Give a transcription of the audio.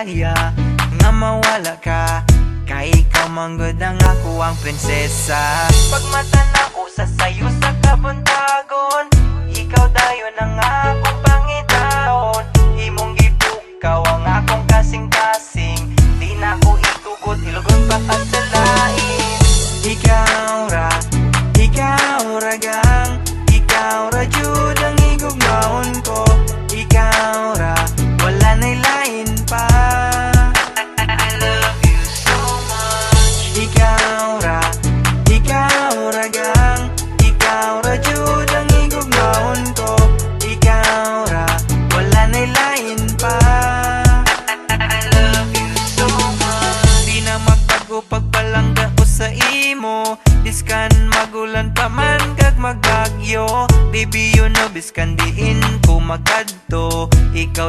makaya nga mawala ka, kay ikaw manggod ang ako ang prinsesa. Pagmatan ako sa sayo sa kabuntagon, ikaw dayon ang akong pangitaon. Imong gipukaw ang akong kasing-kasing, di na ko itugot, ilugon pa ka sa lain. Ikaw ra gang, ikaw ra jud ang igugmaon ko. Ikaw ra, wala na'y lain pa. I love you so much. Ikaw ra gang, ikaw ra jud ang igugmaon ko. Ikaw ra, wala na'y lain pa. I love you so much. Di na magbago pagpalangga ko sa imo, biskan magulan pa man kag magbagyo. Baby you know, biskan diin ko magkadto, ikaw